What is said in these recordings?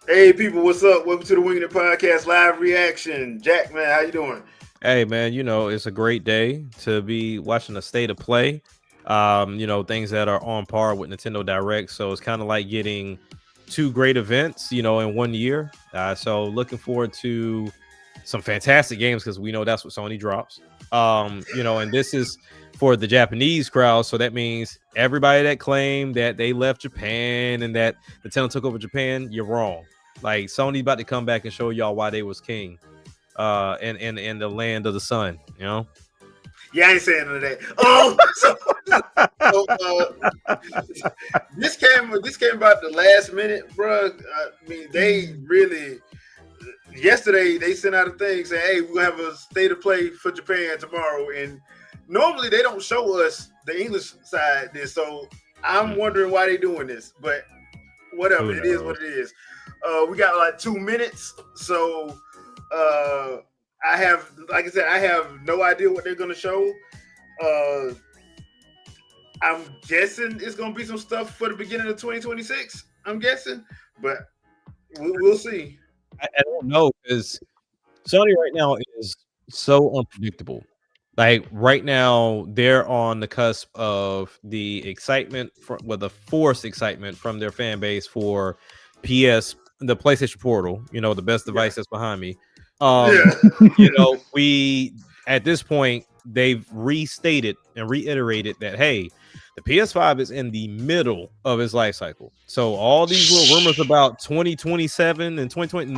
Hey people, what's up? Welcome to the Winging It Podcast live reaction. Jack, man, how you doing? Hey man, it's a great day to be watching a state of play. Things that are on par with Nintendo Direct. So it's kind of like getting two great events, in 1 year. So looking forward to some fantastic games because we know that's what Sony drops. And this is for the Japanese crowd. So that means everybody that claimed that they left Japan and that Nintendo took over Japan, you're wrong. Like Sony about to come back and show y'all why they was king. In the land of the sun, Yeah, I ain't saying none of that. This came about the last minute, bro. I mean, they really yesterday they sent out a thing saying, "Hey, we'll have a state of play for Japan tomorrow." And normally they don't show us the English side this, so I'm wondering why they're doing this. But whatever, it is what it is. We got like 2 minutes, so. I have no idea what they're gonna show. I'm guessing it's gonna be some stuff for the beginning of 2026. I'm guessing, but we'll see. I don't know because Sony right now is so unpredictable. Like right now, they're on the cusp of the excitement the forced excitement from their fan base for the PlayStation Portal. The best device that's behind me. We at this point they've restated and reiterated that hey, the PS5 is in the middle of its life cycle. So all these little rumors about 2027 and 2020,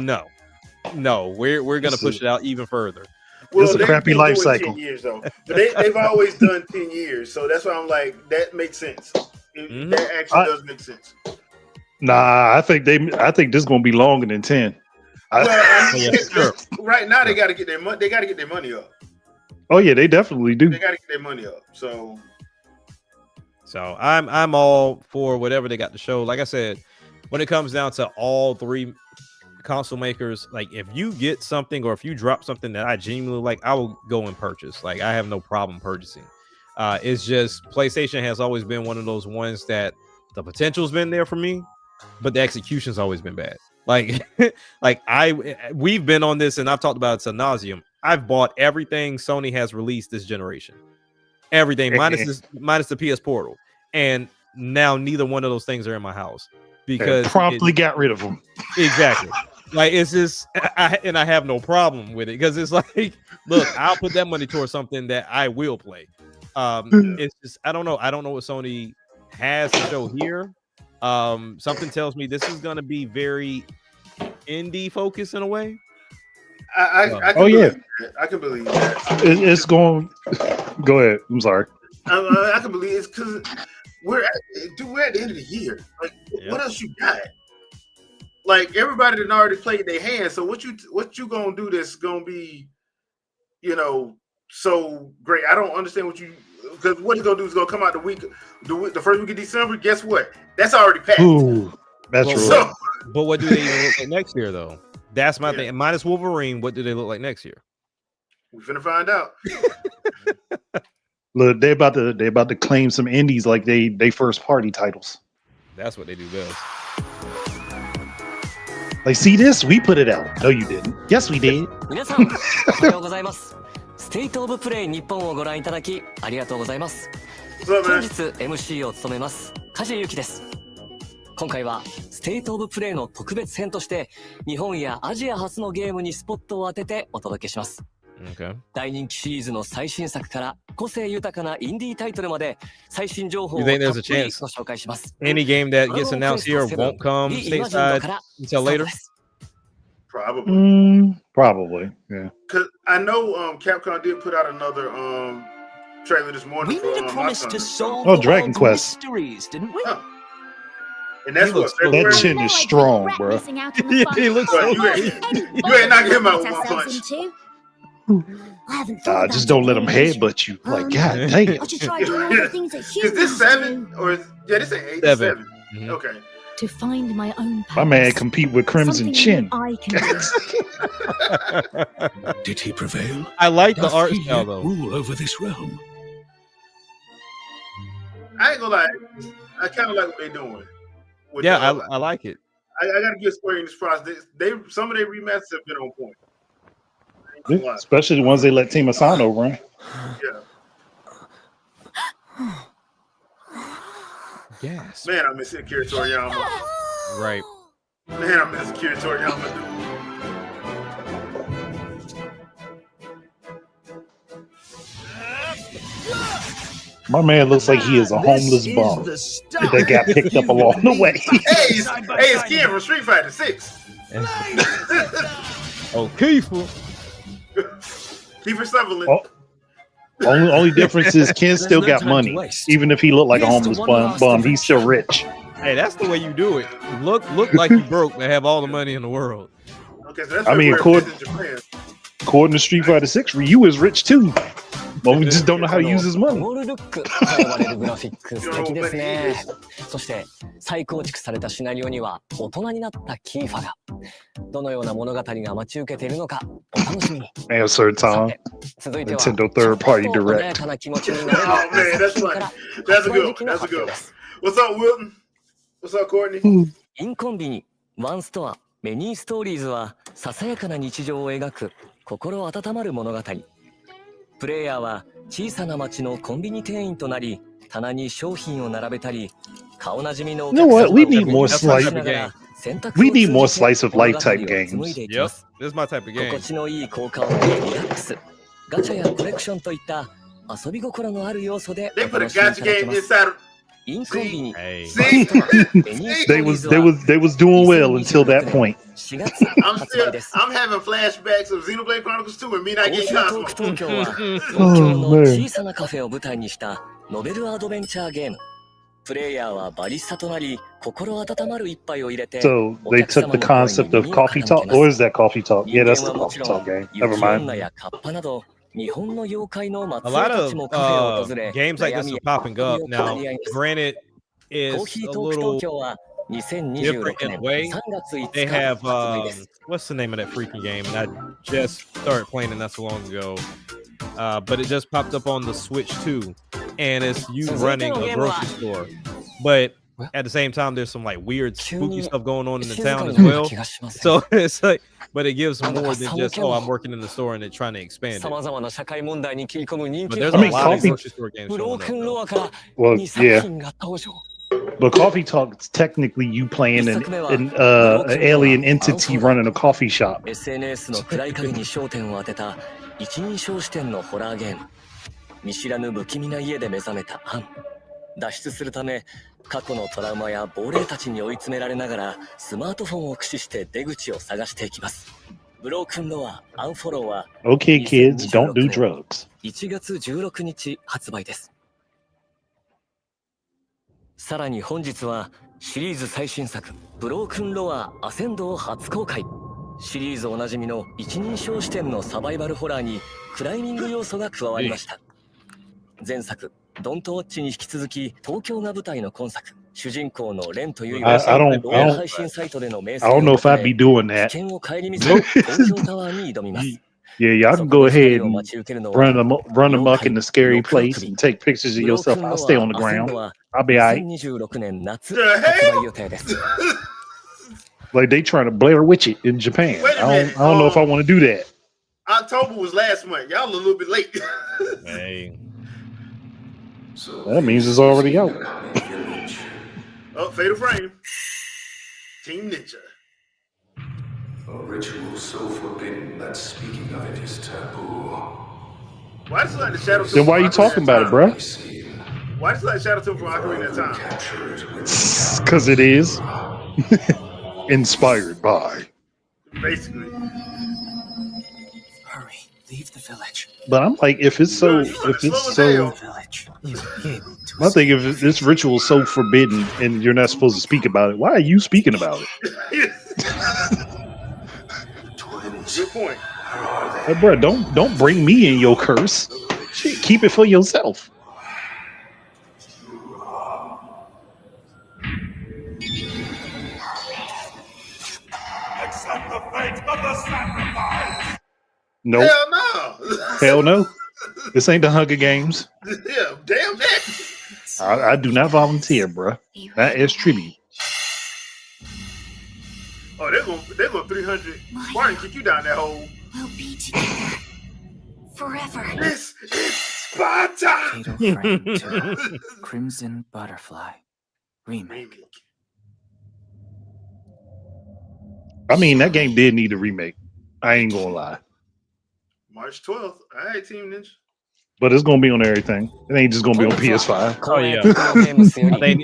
no, we're gonna push it out even further. Well, it's a crappy life cycle. 10 years though, but they've always done 10 years, so that's why I'm like that makes sense. That actually does make sense. Nah, I think this is gonna be longer than 10. Right now they got to get their money. They got to get their money up. Oh yeah, they definitely do. They got to get their money up. So I'm all for whatever they got to show. Like I said, when it comes down to all three console makers, like if you get something or if you drop something that I genuinely like, I will go and purchase. Like I have no problem purchasing. It's just PlayStation has always been one of those ones that the potential's been there for me, but the execution's always been bad. We've been on this and I've talked about it ad nauseum. I've bought everything Sony has released this generation, everything minus the PS Portal, and now neither one of those things are in my house because promptly got rid of them. Exactly. Like it's just, I have no problem with it because it's like, look, I'll put that money towards something that I will play. It's just I don't know what Sony has to show here. Something tells me this is gonna be very indie focused in a way. I can believe that. It's going. Go ahead. I'm sorry. I can believe it's because we're at the end of the year. Like, what else you got? Like everybody that already played their hand. So what you gonna do that's gonna be, so great? I don't understand because what he's gonna do is gonna come out the first week of December. Guess what? That's already passed. Ooh, that's right. But what do they look like next year, though? That's my thing. Minus Wolverine, what do they look like next year? We're finna find out. Look, they about to claim some indies like they first party titles. That's what they do best. Like, see this? We put it out. No, you didn't. Yes, we did. 皆さん、おはようございます。ステイトオブプレイ日本をご覧いただきありがとうございます。本日 MC を務めます梶裕貴です。今回はステイトオブプレイの特別編として日本やアジア初のゲームにスポットを当ててお届けします。大人気シリーズの最新作から個性豊かなインディータイトルまで最新情報をたっぷりご紹介します。Any game that gets announced here won't come stateside until later. Probably, yeah. Because I know Capcom did put out another trailer this morning. We made a promise to solve Dragon Quest mysteries, didn't we? And that's what that chin is strong, bro. He looks so you ain't knocking him out with one punch. Just don't let him headbutt you. Like, god damn. Is this 7 or this ain't 8? 7. Okay. To find my own purpose. My man compete with Crimson Chin. I can Did he prevail? I like the art style though. Rule over this realm. I ain't gonna lie. I kind of like what they're doing. I like it. I gotta give Square Enix props. They some of their remasters have been on point. Especially the ones they let Team Asano run. Yeah. Yes. Man, I miss Akira Toriyama. Right. Man, I miss Akira Toriyama, dude. My man looks like he is a homeless bum that got picked up along the way. Hey, it's Ken from Street Fighter 6. Oh, Kiefer. Kiefer Sutherland. Only difference is Ken still got money. Even if he looked like a homeless bum, he's still rich. Hey, that's the way you do it. Look like you broke but have all the money in the world. Okay, so that's according to Street Fighter 6, Ryu is rich too. But we just don't know how to use his money. オールルックと呼ばれるグラフィック素敵ですね。そして再構築されたシナリオには大人になったキーファがどのような物語が待ち受けているのかお楽しみに。Answer time. 続いては Nintendo third party 穏や direct. かな気持ちになれる Oh man, that's funny. That's a good one. That's a good one. What's up, Wilton? What's up, Courtney? インコンビニワンストアメニーストーリーズはささやかな日常を描く心温まる物語。プレイヤーは小さな町のコンビニ店員となり棚に商品を並べたり顔なじみのお客様を We need more slice. しながら選択を We need more 通じて slice of life type 物語を紡いでいき Yep. ます This is my type of game. 心地のいい効果音でリラックスガチャやコレクションといった遊び心のある要素で They お put a 楽しみい gotcha ただけ game ます inside of. インコンビニ Hey. See? They was doing well until that point. 4月 発売です I'm having flashbacks of Xenoblade Chronicles 2 and me コ not ーヒ getting ートーク Cosmo. 東京は東京の小さなカフェを舞台にしたノベルアドベンチャーゲームプレイヤーはバリスタとなり心温まる一杯を入れて So they took the concept of coffee talk, or is that coffee talk? Yeah, that's the coffee talk game. Never 雪 mind. 女やカッパなど日本の妖怪の A 末裔 lot た of ちもカフェを訪れ games like this are popping up now. Granted, コー it's ヒー a トーク東 little 京は different 2026 in 年 a way. 3月5 They 日 have 発売です what's the name of that freaking game? And I just started playing it not so long ago. But it just popped up on the Switch too, and it's you running a grocery store. But at the same time, there's some like weird spooky stuff going on in the town as well. So it's like, but it gives more than just I'm working in the store and they're trying to expand it. 様々な社会問題に切り込む人 But 気 there's の a lot of coffee- grocery store games ブロ showing ー up. クンロ though. アから Well, 2作 yeah. 品が登場 But coffee talk is technically you playing an alien entity running a coffee shop. SNS の暗い影に焦点を当てた一人称視点のホラーゲーム見知らぬ不気味な家で目覚めたアン脱出するため過去のトラウマや亡霊たちに追い詰められながらスマートフォンを駆使して出口を探していきますブロークンロアアンフォローは Okay, kids, don't do drugs. 1月16日発売ですさらに本日はシリーズ最新作ブロークンロアアセンドを初公開シリーズおなじみの一人称視点のサバイバルホラーにクライミング要素が加わりました前作ドントウォッチに引き続き東京が舞台の今作主人公のレンとユイは I don't- 動画配信サイトでの名 I don't know if I'd be doing 危 that. 険を顧みず東京タワーに挑みます Yeah, y'all can go ahead and 待ち受けるのは run amok in the scary place and take pictures of yourself. I'll stay on the ground. I'll be alright. 2026年夏発売予定です Like they trying to Blair Witch it in Japan. Wait a I minute. don't know if I want to do that. October was last month. Y'all a little bit late. Hey. That means it's already out. Oh, Fatal Frame. Team Ninja. A ritual so forbidden that speaking of it is taboo. Why does it like the Shadow Then why are you talking about it, bro? Why does it like Shadow Tomb from Ocarina of Time? Capture it with Because it is inspired by. Basically. hurry. Leave the village. But I'm like, if it's so, Village. I think if this ritual is so forbidden and you're not supposed to speak about it, why are you speaking about it? Twins. Good point. Where are they? Hey, bro, don't bring me in your curse. Shit, keep it for yourself. Accept the fate of the sacrifice! Nope. Hell no. Hell no. This ain't the Hunger Games. Yeah, damn that. I do not volunteer, bro. That is tribute. Oh, they're going 300. Spartan kick you down that hole. We'll be together forever. This is Sparta. Fatal Frame 2 Crimson Butterfly Remake. I mean, that game did need a remake. I ain't gonna lie. March 12th. All right, Team Ninja. But it's gonna be on everything. It ain't just gonna be on PS5. Oh yeah.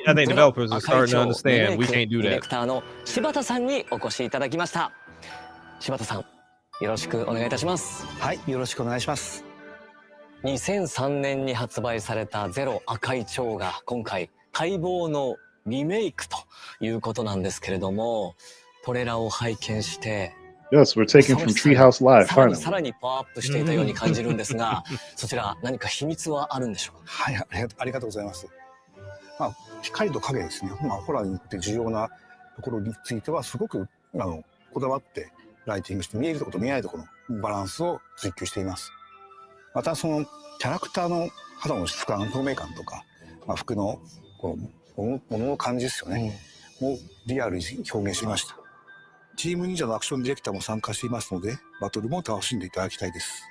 I think developers are starting to understand we can't do ディレ that. クターの柴田さんにお越しいただきました。柴田さん、よろしくお願いいたします。はい、よろしくお願いします。2003年に発売されたゼロ赤い蝶が今回待望のリメイクということなんですけれども、トレーラーを拝見して、Yes, we're taking from Treehouse Live. さらにパワーアップしていたように感じるんですが、そちら何か秘密はあるんでしょうか。はい、ありがとうございます。まあ、光と影ですね。まあ、ホラーにって重要なところについてはすごくこだわってライティングして、見えるところと見えないところのバランスを追求しています。またそのキャラクターの肌の質感、透明感とか、まあ、服のこのものの感じですよね、をリアルに表現しました。チーム忍者のアクションディレクターも参加していますので、バトルも楽しんでいただきたいです。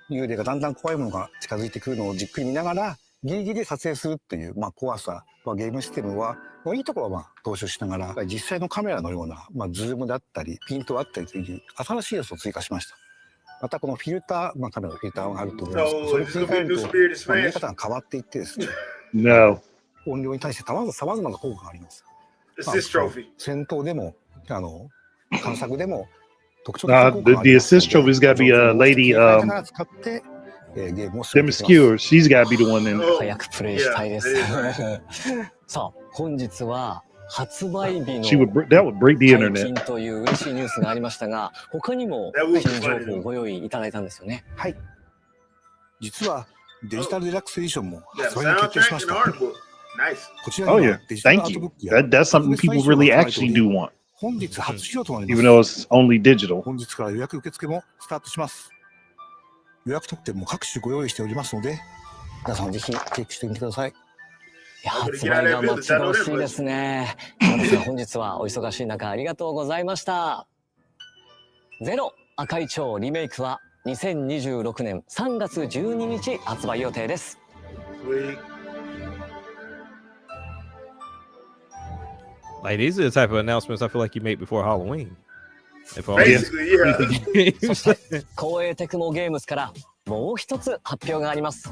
幽霊がだんだん怖いものが近づいてくるのをじっくり見ながら、ギリギリで撮影するっていう、まあ、怖さ、まあ、ゲームシステムは、いいところはまあ踏襲しながら、実際のカメラのような、まあ、ズームだったり、ピントだったりという新しい要素を追加しました。またこのフィルター、まあ、カメラのフィルターがあると思います。それを追加すると、まあ、見え方が変わっていってですね、No. 音量に対してさまざまな効果があります。まあ、戦闘でも、探索でも、特徴的な効果があります。The assist trophy's got to be a lady, Demoscure. She's got to be the one in. 早くプレイしたいです。さあ、本日は発売日のthat would break the 解 internet. 禁という嬉しいニュースがありましたが、他にも新情報をご用意いただいたんですよね。はい。実はデジタルデラックスエディションも発売に決定しました。こちらにはデジタルアートブックや That's something people really actually do want. 本日初披露となります。Even though it's only digital. 本日から予約受付もスタートします。予約特典も各種ご用意しておりますので、皆さんぜひチェックしてみてください。いや、発売が待ち遠しいですね。皆さん本日はお忙しい中ありがとうございました。ゼロ赤い蝶リメイクは2026年3月12日発売予定です。Like these are the type of announcements I feel like you make before Halloween. Basically, yeah. そして光栄テクモゲームズからもう一つ発表があります。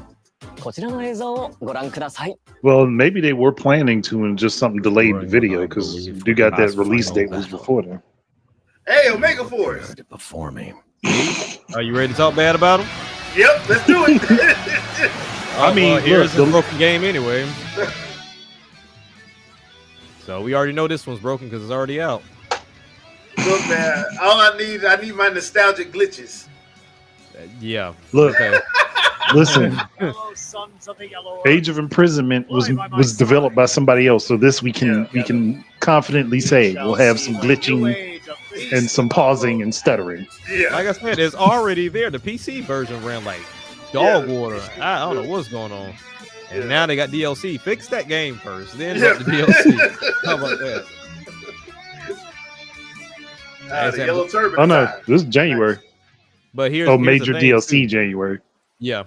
こちらの映像をご覧ください。Well, maybe they were planning to and just something delayed the video because you got that release date was before them. Hey, Omega Force. Before me. Are you ready to talk bad about them? Yep, let's do it. I mean, here's the broken game anyway. So we already know this one's broken because it's already out. Look, man, all I need my nostalgic glitches. Yeah. Look, okay. Listen. Age of Imprisonment was developed by somebody else, so this we can confidently say we'll have some glitching and some pausing and stuttering. Yeah. Like I said, it's already there. The PC version ran like dog water. I don't know what's going on. And now they got DLC. Fix that game first, then drop the DLC. How about that? The yellow turban. Oh no, this is January. But here's major the thing, DLC too. January. Yeah.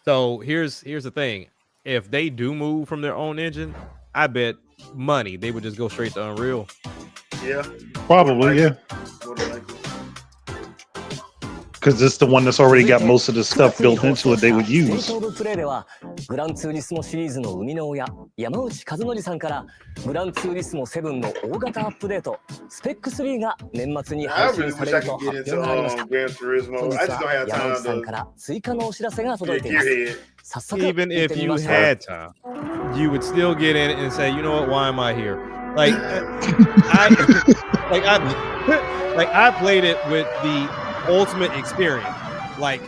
So here's the thing. If they do move from their own engine, I bet money they would just go straight to Unreal. Yeah. Probably, yeah. Because it's the one that's already got most of the stuff built into it they would use. プレイではグランツーリスモシリーズの生みの親山内和則さんからグランツーリスモ7の大型アップデートスペック3が年末に配信されると発表がありました。本日は山内さんから追加のお知らせが届いています。早速 Even if you had time, you would still get in it and say, you know what, why am I here? Like I played it with the ultimate experience, like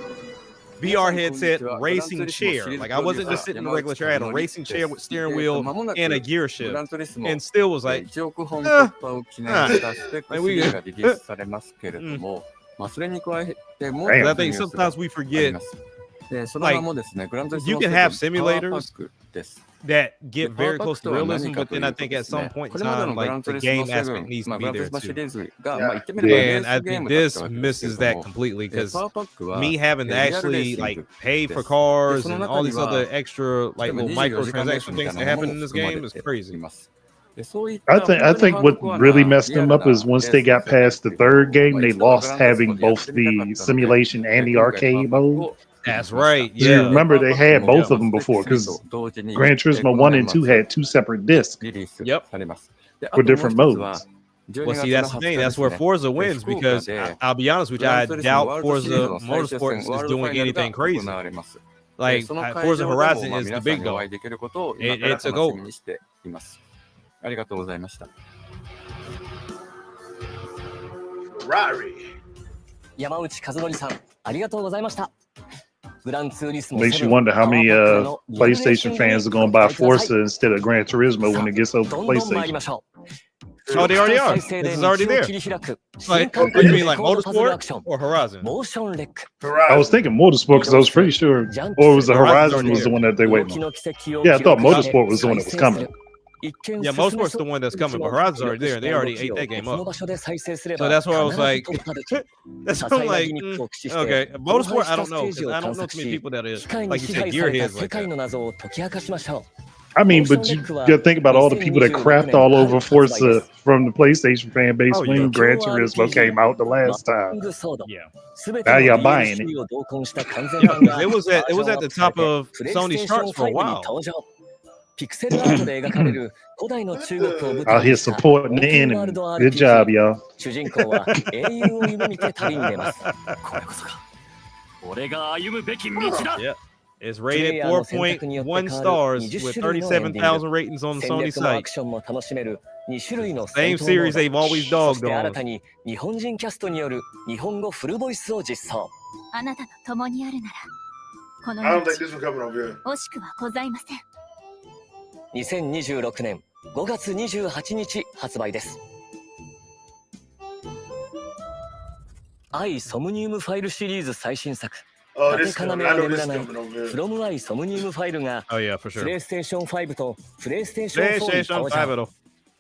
VR headset, racing chair. Like I wasn't just sitting in a regular chair. I had a racing chair with steering wheel and a gear shift, and still was like, I think sometimes we forget like you can have simulators that get very close to realism, but then I think at some point in time, like the game aspect needs to be there too. And I think this misses that completely because me having to actually like pay for cars and all these other extra like little microtransaction things that happen in this game is crazy. I think what really messed them up is once they got past the third game, they lost having both the simulation and the arcade mode. That's right. Yeah. You remember they had both of them before because Gran Turismo 1 and 2 had 2 separate discs. Yep. For different modes. Well, see, that's the thing. That's where Forza wins because I'll be honest with you, I doubt Forza Motorsports is doing anything crazy. Like Forza Horizon is the big dog. It's a goal. ありがとうございました。山内和則さん、ありがとうございました。グランツーリスモ Makes you wonder how many PlayStation fans are going to buy Forza instead of Gran Turismo when it gets over PlayStation. Oh, they already are. This is already there. Like, what do you mean, like Motorsport or Horizon? I was thinking Motorsport because I was pretty sure, or was the Horizon was the one that they waiting on. Yeah, I thought Motorsport was the one that was coming. Yeah, Motorsport's the one that's coming, but Horizon's already there. They already ate that game up. So that's why I was like, that's why I'm like, okay. Motorsport, I don't know. I don't know too many people that is, like you said, gearheads like that. I mean, but you gotta think about all the people that crapped all over Forza from the PlayStation fan base when Gran Turismo came out the last time. Yeah. Now y'all buying it. Yeah, it was at the top of Sony's charts for a while. Out here supporting the enemy. Good job, y'all. Yeah. It's rated 4.1 stars with 37,000 ratings on the Sony site. Same series they've always dogged on. あなたと共にあるなら、この I don't think this one coming over here. 惜しくはございません。2026年5月28日発売です。愛ソムニウムファイルシリーズ最新作。伊達要は眠らない From 愛ソムニウムファイルがプレイステーション5とプレイステーション4に登場。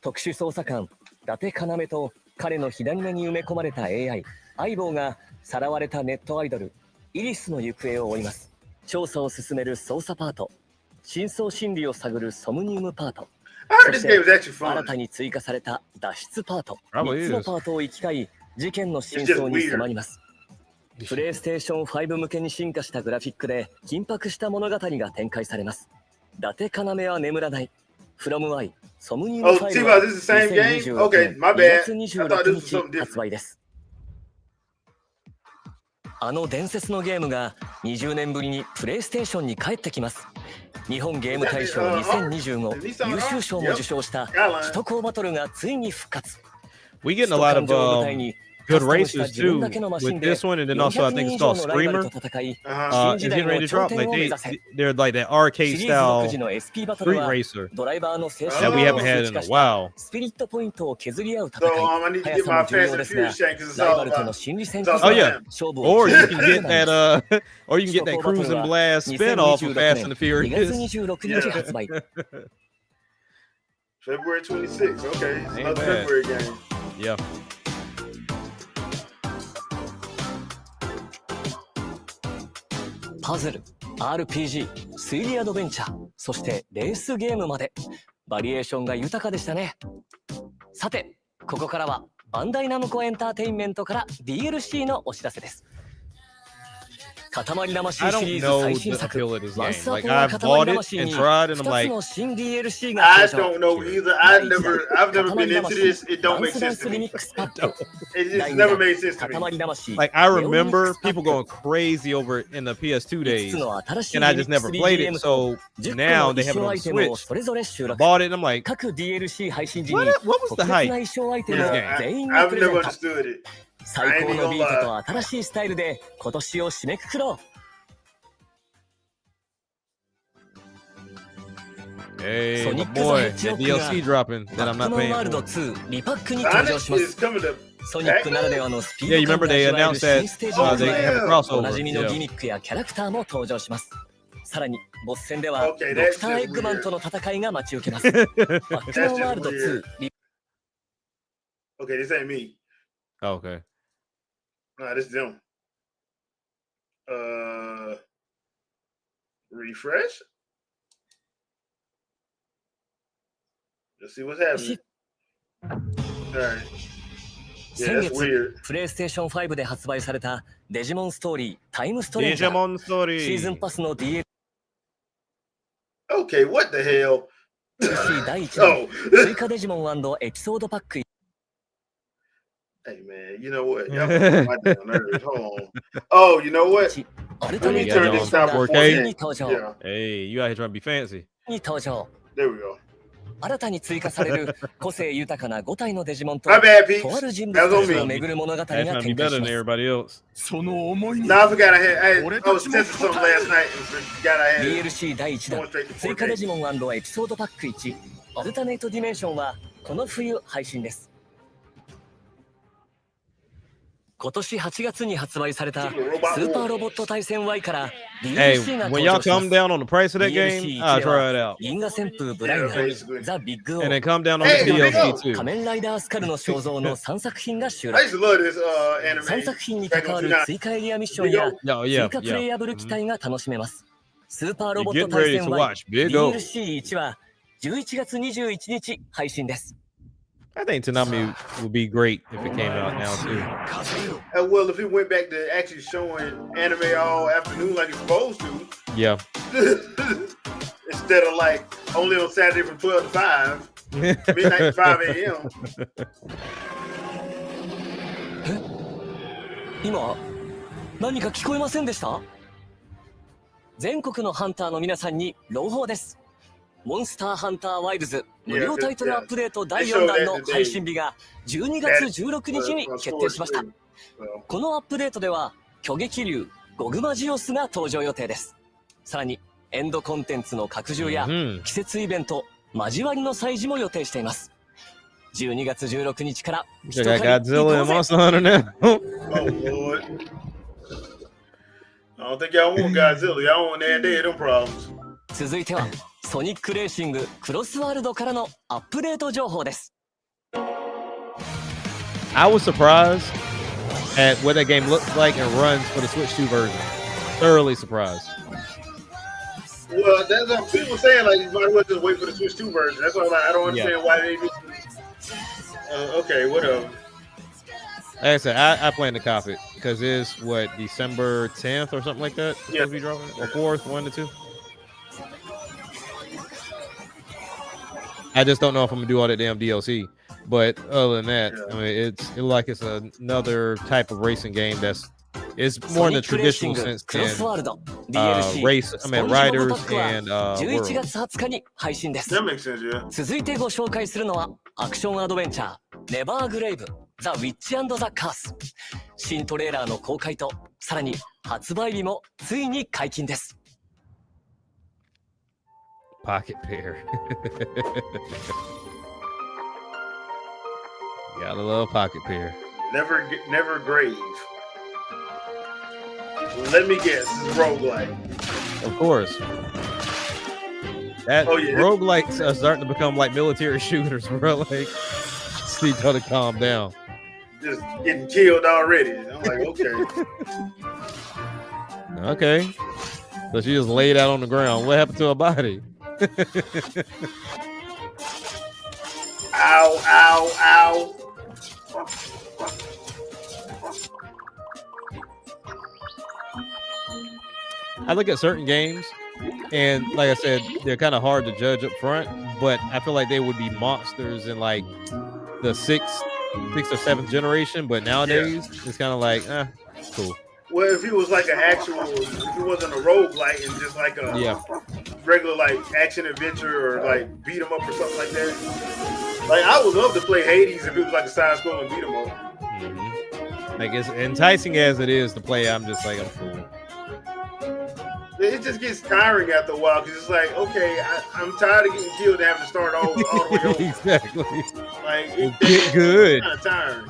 特殊捜査官伊達要と彼の火種に埋め込まれた AI 相棒がさらわれたネットアイドルイリスの行方を追います。調査を進める捜査パート、真相心理を探るソムニウムパート、そして新たに追加された脱出パート、3つのパートを行き交い事件の真相に迫ります。プレイステーション5向けに進化したグラフィックで緊迫した物語が展開されます。伊達要は眠らない From I ソムニウムファイルは2026年2月26日発売です。あの伝説のゲームが20年ぶりにプレイステーションに帰ってきます。日本ゲーム大賞2025優秀賞も受賞した首都高バトルがついに復活。We getting a lot of good races too with this one, and then also I think it's called Screamer. It's getting ready to drop. Like they're like that arcade style street racer that we haven't had in a while. So I need to get my Fast and Furious check because it's all about. Oh yeah, or you can get that or you can get that Cruise and Blast spin off of Fast and the Furious. February 26th. Okay, it's another February game. Yeah. パズル、RPG、推理アドベンチャー、そしてレースゲームまでバリエーションが豊かでしたね。さて、ここからはバンダイナムコエンターテインメントから DLC のお知らせです。塊魂シリーズ最新作ワンスアポン塊魂に2つの新 DLC が登場。 I don't know either. I've never been into this. It don't make sense to me. It just never made sense to me. Like I remember people going crazy over it in the PS2 days, and I just never played it. So now they have it on the Switch. Bought it, and I'm like, what was the hype for this game? I've never understood it. 最高のビートと新しいスタイルで今年を締めくくろう。Hey, my boy, that DLC dropping that I'm not paying for. ワールド2リパックに登場します。ソニックならではのスピー Yeah, you ド remember 感が they 味わえる announced 新 that ステージを they have a お crossover. なじみの Yeah. ギミックやキャラクターも登場します。さらにボス戦では Okay, ド that's クター・エ just ッグマン weird. との戦いが待ち受けます。バックマンワールド weird. 2 Okay, this ain't me. Oh, okay. Nah, this is them. Refresh. Let's see what's happening. All right. Yeah, 先 that's 月 weird. プレイステーション5で発売されたデジモンストーリータイムストレンジャー Digimon シーズン Story. パスの DLC Okay, what the hell? 第1弾 Oh. 追加デジモン&エピソードパック Hey man, you know what? Y'all my damn nerves. Hold on. Oh, you know what? 1アル Let タネ me イト turn ディメン this ション down が for 4K? つい 4K. に登場 Yeah, Hey, you out here trying to be fancy. に登場 there we go. 新たに追加される個性豊かな5体のデジモンと My bad, Pete. とある人 That 物 was た on ちを me. 巡る物語が Hey, trying to be 展開 better し than ます everybody else. その思いに No, I forgot I was俺たちも testing something last night and forgot I had it. DLC 第1弾 Going straight to 追加デ 4K. ジモン&エピソードパック1アルタネイトディメンションはこの冬配信です。今年8月に発売されたスーパーロボット対戦 Y から Hey, DLC が when 登 y'all 場しま come す。 down on the price of that DLC game, I'll 1で try it は out. 銀河旋風ブライナ Yeah, ー basically. ザ・ビッグオ And then ー come down on Hey, the there we DLC go. too. 仮面ライダースカルの肖像の3作品が収 I 録 used to love this anime. 3作品に関わる Back in 追加エリアミッションや No, 追 yeah, 加プレイ yeah. ヤブル機体が楽しめます。スーパーロ You're ボット getting 対 ready 戦 to Y watch Big O. DLC1 は11月21日配信です。 I think Tanami would be great if it came out now too. Well, if it went back to actually showing anime all afternoon like it's supposed to, Yeah. instead of like only on Saturday from 12 to 5, midnight to 5 a.m. 今何か聞こえませんでした？全国のハンターの皆さんに朗報です。モンスターハンターワイルズ無料タイトルアップデート第4弾の配信日が12月16日に決定しました。このアップデートでは巨撃竜ゴグマジオスが登場予定です。さらにエンドコンテンツの拡充や季節イベント交わりの催事も予定しています。12月16日から I got Godzilla and Monster Hunter now. Oh, Lord. I don't think y'all want Godzilla. Y'all want that day of them problems. 続いてはソニックレーシングクロスワールドからのアップデート情報です。I was surprised at what that game looks like and runs for the Switch 2 version. Thoroughly surprised. Well, that's what people were saying. Like, you might as well just wait for the Switch 2 version. That's why I'm like, I don't understand why they do. Okay, whatever. Like I said, I plan to cop it because it's what December 10th or something like that. Yeah. Be dropping or 4th, 1 to 2. I just don't know if I'm gonna do all that damn DLC. But other than that, I mean, it's another type of racing game it's more in the traditional sense than race. I mean, riders and 11 world. 月20日に配信です。 That makes sense, yeah. 続いてご紹介するのはアクションアドベンチャーネバーグレイブザ・ウィッチ&ザ・カース新トレーラーの公開とさらに発売日もついに解禁です。 Pocket pair. Gotta love pocket pair. Never grave. Let me guess, it's roguelike. Of course. That roguelikes are starting to become like military shooters, bro. Like, just need y'all to calm down. Just getting killed already. I'm like, okay. Okay. So she just laid out on the ground. What happened to her body? Ow, ow, ow. I look at certain games, and like I said, they're kind of hard to judge up front, but I feel like they would be monsters in like the sixth or seventh generation. But nowadays, it's kind of like, cool. Well, if it was like an actual, if it wasn't a roguelike and just like a regular like action adventure or like beat 'em up or something like that, like I would love to play Hades if it was like a side scrolling beat 'em up. Mm-hmm. Like as enticing as it is to play, I'm just like, I'm cool. It just gets tiring after a while because it's like, okay, I'm tired of getting killed and having to start all the way over. Exactly. Like get good. Kind of tiring.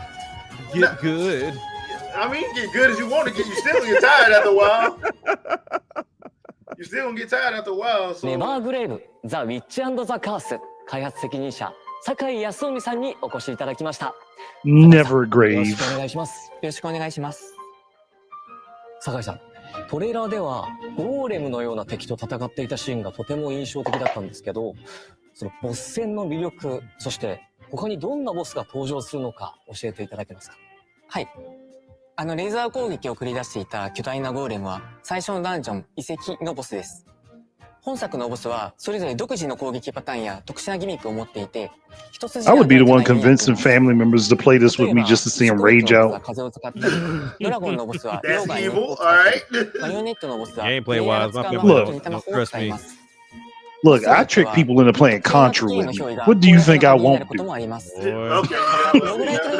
Get good. I mean, you get good as you want to get. You still gonna get tired after a while. You still gonna get tired after a while. So. ネバーグレイブザ・ウィッチ&ザ・カース開発責任者酒井康臣さんにお越しいただきました。 Never よろし grave. くお願いします。よろしくお願いします。酒井さん、トレーラーではゴーレムのような敵と戦っていたシーンがとても印象的だったんですけど、そのボス戦の魅力、そして他にどんなボスが登場するのか教えていただけますか？はい。レーザー攻撃を繰り出していた巨大なゴーレムは最初のダンジョン遺跡のボスです。本作のボスはそれぞれ独自の攻撃パターンや特殊なギミックを持っていて、一筋 I would be the one convincing family members to play this with me just to see them rage out. 風を使ったり、ドラゴンのボスは That's 溶岩 evil. を All 使ったり、 right. マリオネットのボスは Gameplay wise, my 使う people 魔法 don't と似た魔法を trust 使い me. ます。 Look, I trick people into playing Contra with me. What do you think I won't do? Boy. Okay.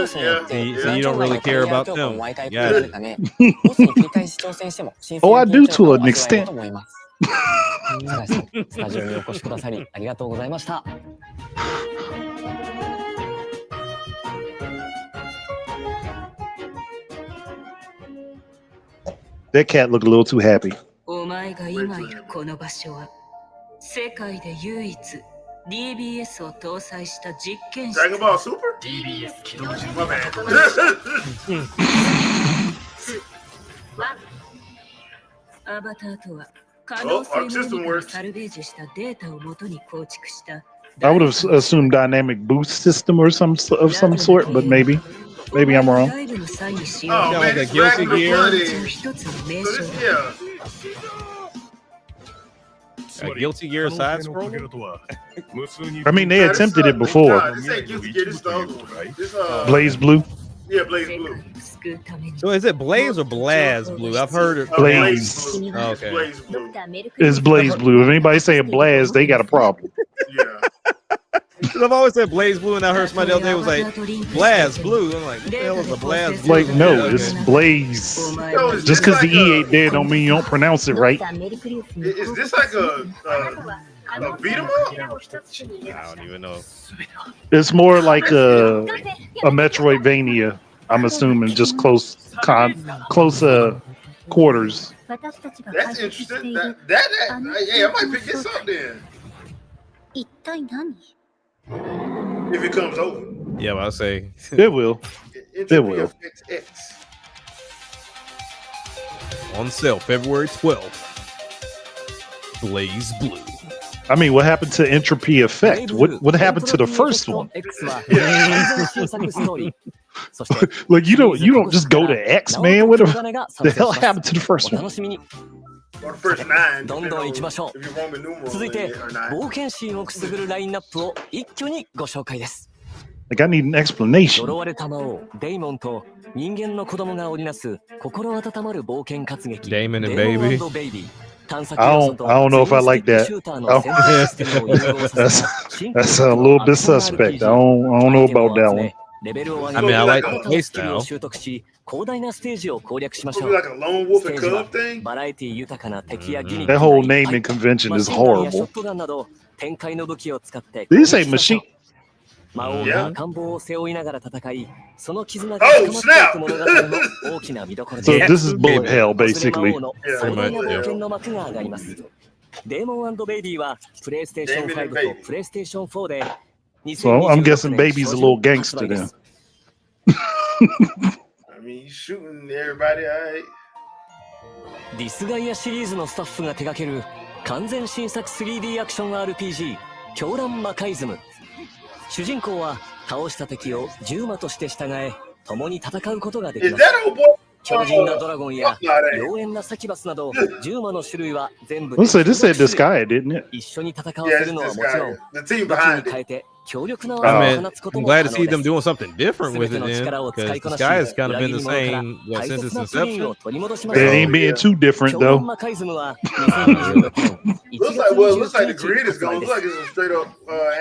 So you don't really care about them. Yeah. Oh, I do to an extent. 酒井さん、スタジオにお越しくださりありがとうございました。 That cat looked a little too happy. お前が今いるこの場所は世界で唯一 DBS を搭載した実験室。 Dragon Ball Super? DBS 起動準 My 備 bad. アバターとは可能性のみからサルベージしたデータをもとに構築した。 I would have assumed dynamic boost system or some sort, but maybe I'm wrong. Oh, man, like a it's Guilty Dragon Gear. Blood is. So this, yeah. A Guilty Gear side scroller? I mean, they attempted it before. Nah, this ain't Guilty Gear. This is the other one. This, Blaze Blue. Yeah, Blaze Blue. So is it Blaze or Blaz Blue? I've heard it. Blaze. Blue. Oh, okay. Blaze Blue. It's Blaze Blue. If anybody saying Blaz, they got a problem. Yeah. I've always said Blaze Blue, and I heard somebody the other day was like Blaz Blue. I'm like, what the hell is a Blaz Blue? Like, no, it's Blaze. Just because the E ain't there don't mean you don't pronounce it right. Is this like a beat 'em up? I don't even know. It's more like a Metroidvania. I'm assuming just close quarters. That's interesting. Hey, I might pick this up then. 一体何？ If it comes over. Yeah, I'll say It will. It will. X. On sale February 12th. Blaze Blue. I mean, what happened to Entropy Effect? What happened to the first one? Like you don't just go to X, man. What the hell happened to the first one? Or the first 9. どんどん行きましょう。 If you Roman numerals 続いて or 9. 冒険心をくすぐるラインナップを一挙にご紹介です。 Like I need an explanation. 呪われた魔王デイモンと人間の子供が織りなす心温まる冒険活劇 Damon and Baby. I don't know if I like that. That's a little bit suspect. I don't know about that one. I mean, I like the play style. 広大なステージを攻略しまし So ょ be う。 like a lone wolf ステ and ージは cub thing? バラエティ豊かな敵やギミック That whole naming convention is マシンガンやショ horrible. ットガンなど展開の武器を使って These ain't machine. 魔王 Yeah. が赤ん坊を背負いながら戦い、その絆が Oh, 深まっていく物語の大きな見どころ So です。 this is bullet hell, 忘れ basically. 魔王の Yeah, 壮大な pretty much, 冒険の幕が上がります。デーモン&ベイビーはプレイステーション Damon and 5 Baby とプレイステーション4で So I'm guessing Baby's a little gangster then. I mean, he's shooting everybody, alright. ディスガイアシリーズのスタッフが手掛ける完全新作 3D アクション RPG 狂乱魔界ズム。主人公は倒した敵を銃魔として従え共に戦うことができ Is ます。 that old boy? 強靭なドラゴンや Fuck out of here. 妖艶なサキバスなど銃魔の種類は全部 Let's say this said this guy, didn't it? 一緒に戦わ Yeah, せ it's るのは this もちろん guy. The team 武器 behind に it. 変えて強力な I 技 mean, を放つこと I'm も glad 可 to 能 see で them す。 doing something different with it then. Because the sky has kind of been the same since its 大切なプリン inception. を取り戻しまし It ょう。 ain't being too different 狂乱 though. 魔界ズムは2026年1 Looks 月 like, well, it looks like the 29 grid 日 is 発売 going. で Looks す。 like it's a straight up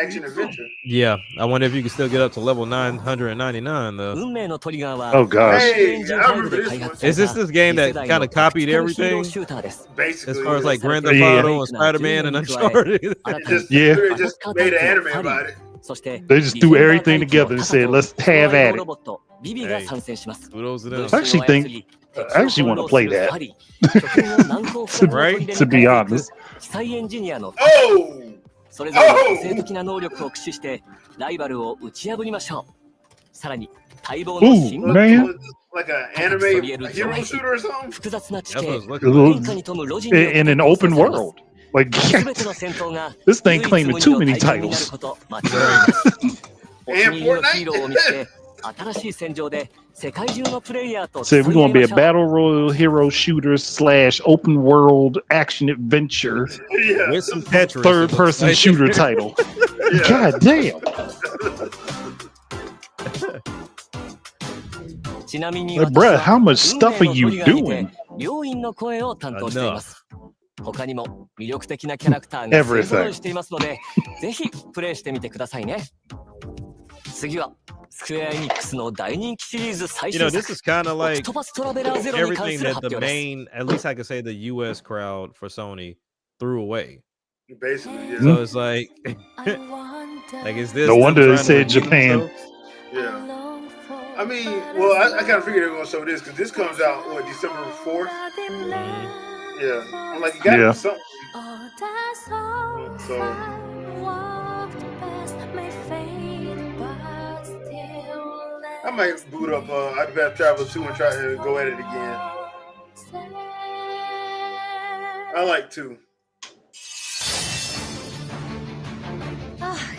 action adventure. Yeah, I wonder if you can still get up to level 999 though. 運命のトリガーは Oh gosh. Hey, I remember this one. Is this game that kind of copied everything? Basically, As far as like Grand Yeah. Theft Auto and Spider-Man and Uncharted. it just, Yeah. they just made an anime about it. They just threw everything together and said, "Let's have at it." ビビが参戦します。 I actually want to play that. To be honest. 機械エンジニアの Oh! それぞれの個性的な能力を駆使してライバルを打ち破りましょう。さらに待望の新マップ Like an anime hero shooter or something? 複雑な地形 in an open world. Like, this thing claiming too many titles. お気に入りのヒーローを見つけ新しい戦場で世界中のプレイヤーと So we're gonna be a battle royal hero shooter / open world action adventure with some Tetris. Third person shooter title. God damn. ちなみに Like, bruh, how much stuff are you doing? 両員の声を担当しています。他にも魅力的なキャラクターが勢ぞろいしていますので、ぜひプレイしてみてくださいね。次はスクエアエニックスの大人気シリーズ最新作。This is kind of like オクトパストラベラーゼロに関 everything する that 発 the 表です。 main, at least I could say the U.S. crowd for Sony threw away. Basically, yeah. So it's like, like is this? No wonder they them said trying to redeem Japan. Yeah. I mean, well, I kind of figured they were going to show this because this comes out, what, December 4th? Yeah. I'm like, you got to do something. So, I might boot up I'd better travel 2 and try to go at it again. I like 2.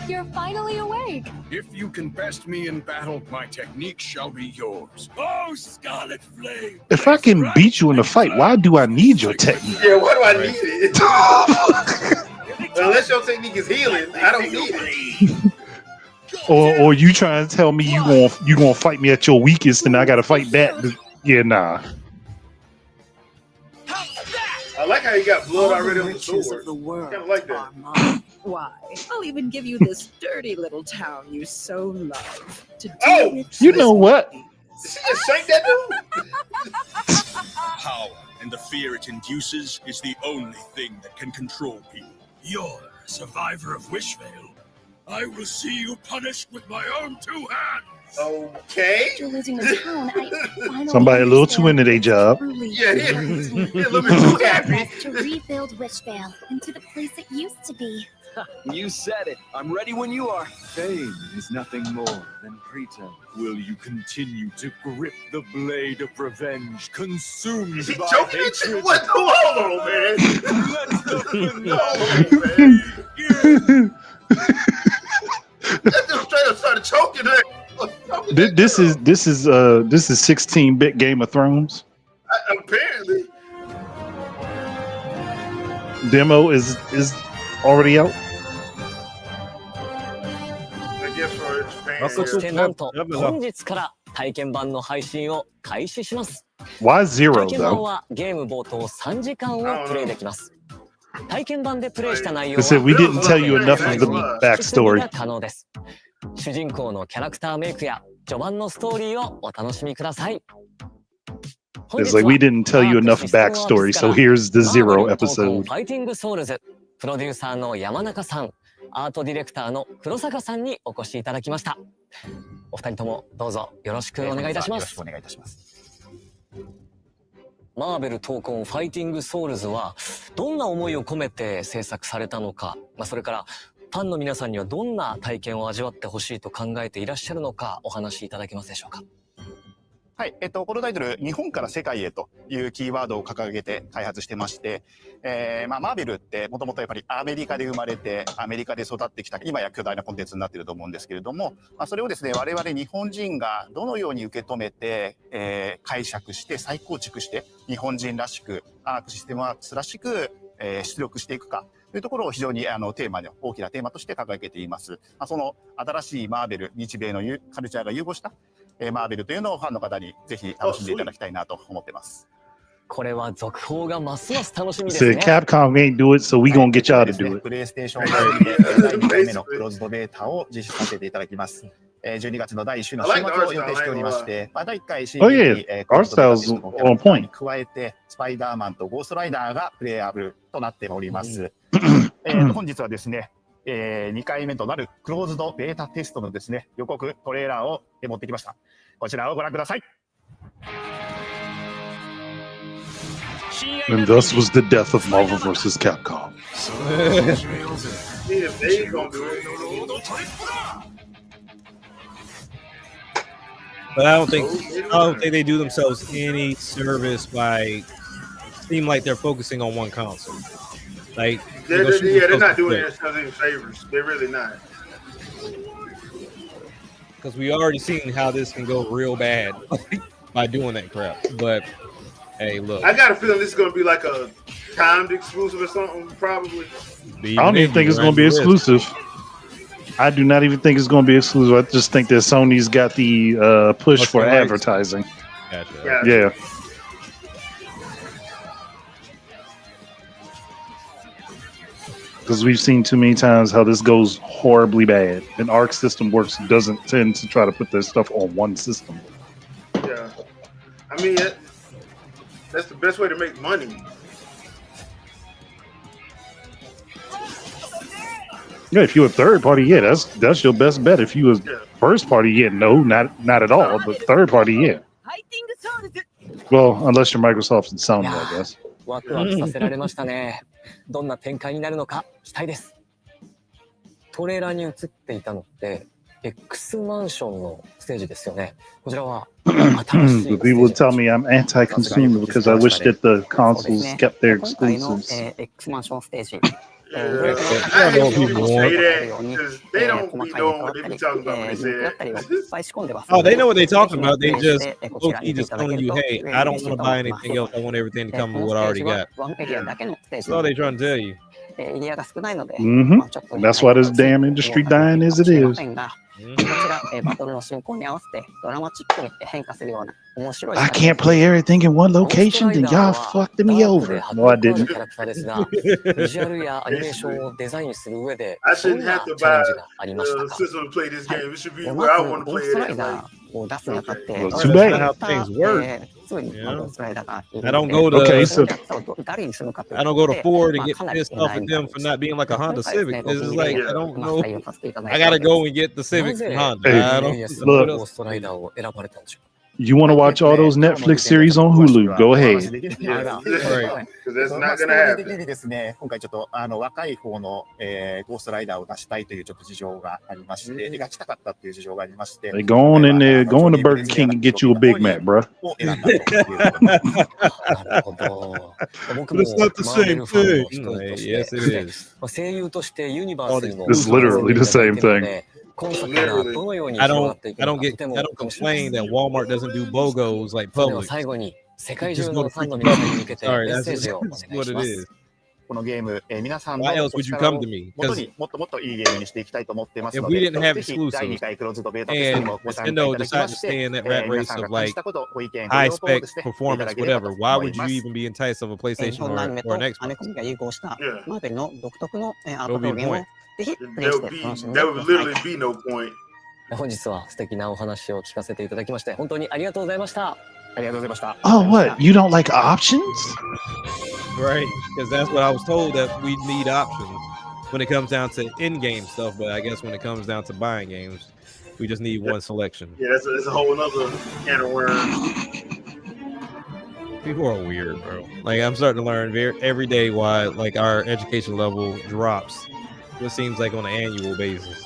You're finally awake. If you can best me in battle, my technique shall be yours. Oh, Scarlet Flame! If I can beat you in a fight, why do I need your technique? Yeah, why do I need it? Unless your technique is healing, I don't need it. Or you trying to tell me you gonna fight me at your weakest and I gotta fight back? Yeah, nah. I like how you got blood already on the sword. Kind of like that. Why? I'll even give you this dirty little town you so love. You know what? Did she just shake that dude? Power and the fear it induces is the only thing that can control people. You're a survivor of Wishvale. I will see you punished with my own 2 hands. Okay. After losing the town, I finally Somebody a little too into their job. Yeah, a little bit too happy. To rebuild Wishvale into the place it used to be. You said it. I'm ready when you are. Fame is nothing more than pretense. Will you continue to grip the blade of revenge, consumed by hatred? What? Hold on, man. Let the finale That dude straight up started choking her. This is 16-bit Game of Thrones. Apparently. Demo is already out. I guess for Japan. そしてなんと本日から体験版の配信を開始します。 Why zero 体験版 though? はゲーム冒頭3時間をプレイできます。体験版でプレイした内容 They は said we didn't tell you enough of the が backstory. 可能です。主人公のキャラクターメイクや序盤のストーリーをお楽しみください。 It's like we didn't tell you enough backstory, so here's the zero フ episode. ァイティングソウルズプロデューサーの山中さん、アートディレクターの黒坂さんにお越しいただきました。お二人ともどうぞよろしくお願いいたします。よろしくお願いいたします。マーベル闘魂ファイティングソウルズはどんな思いを込めて制作されたのか、それからファンの皆さんにはどんな体験を味わってほしいと考えていらっしゃるのかお話しいただけますでしょうか。はい、このタイトル、日本から世界へというキーワードを掲げて開発してまして、マーベルってもともとやっぱりアメリカで生まれて、アメリカで育ってきた、今や巨大なコンテンツになっていると思うんですけれども、それをですね、我々日本人がどのように受け止めて、解釈して再構築して、日本人らしく、アークシステムワークスらしく、出力していくかというところを非常にテーマで、大きなテーマとして掲げています。その新しいマーベル、日米のカルチャーが融合したマーベルというのをファンの方にぜひ楽しんでいただきたいなと思ってます。これは続報がますます楽しみですね。Said Capcom ain't do it, so we gonna get y'all to do it. プレイステーション5で第2回目のクローズドベータを実施させていただきます。12月の第1週の週末を予定しておりまして、第1回 CD にArt style's on point. 加えてスパイダーマンとゴーストライダーがプレイアブルとなっております。本日はですね、2回目となるクローズドベータテストのですね、予告トレーラーを持ってきました。こちらをご覧ください。And thus was the death of Marvel vs. Capcom. But I don't think they do themselves any service by seem like they're focusing on one console. Like they're not doing themselves any favors. They're really not. Because we already seen how this can go real bad by doing that crap. But hey, look, I got a feeling this is going to be like a timed exclusive or something. Probably. I don't even think it's going to be exclusive. I do not even think it's going to be exclusive. I just think that Sony's got the push for advertising. Gotcha. Yeah. Because we've seen too many times how this goes horribly bad. And Arc System Works doesn't tend to try to put their stuff on one system. Yeah. I mean, that's the best way to make money. Yeah, if you're a third party, yeah, that's your best bet. If you was first party, yeah, no, not at all. But third party, yeah. Well, unless you're Microsoft and Sony, I guess. ワクワクさせられましたね。どんな展開になるのか期待です。トレーラーに映っていたのって X マンションのステージですよね。こちらは新しい People would tell me I'm anti-consumer because I wish that the consoles kept their exclusives. X マンションステージ。I hate people say that because they don't be knowing what they be talking about when they say that. Oh, they know what they're talking about. They just low-key just telling you, hey, I don't want to buy anything else. I want everything to come with what I already got. That's all they're trying to tell you. That's why this damn industry dying as it is. I can't play everything in one location, then y'all fucked me over. No, I didn't. I shouldn't have to buy a system to play this game. It should be where I want to play it at. Well, too bad. How things work. I don't go to I don't go to Ford and get pissed off at them for not being like a Honda Civic. It's just like I don't know. I gotta go and get the Civic from Honda. Hey, I don't look. You want to watch all those Netflix series on Hulu? Go ahead. Because that's not going to happen. ですね、今回ちょっと若い方のゴーストライダーを出したいというちょっと事情がありまして、描きたかったっていう事情がありまして。Hey, go on in there, go on to Burger King and get you a Big Mac, bro. But it's not the same thing. Yes, it is. It's literally the same thing. I don't complain that Walmart doesn't do BOGOs like Publix. Just go to Publix. Sorry, that's what it is. このゲーム、皆さんの Why else would you come to me? もっといいゲームにしていきたいと思ってます If の we で、 didn't have ぜひ第2 exclusives 回クローズドベータテスト and にもご参加いた Nintendo だき decided ま to して、 stay in that rat 皆 race さん of が感 like じたこと、ご意見、ご high 要望を spec ですね、いた performance, だければ whatever. と Why 思い would ま you す。 even be enticed of a 日 PlayStation 本のアニメ or と an アメ Xbox? コミが融合したマーベルの独特のアー That ト would be 表 the 現を point. ぜひプレイして楽しんで There く would ださい。 literally be no point. 本日は素敵なお話を聞かせていただきまして本当にありがとうございました。ありがとうございました。 Oh, what? You don't like options? Right, because that's what I was told, that we need options when it comes down to in-game stuff. But I guess when it comes down to buying games, we just need one selection. Yeah, that's a whole other can of worms. People are weird, bro. Like I'm starting to learn every day why like our education level drops. It seems like on an annual basis.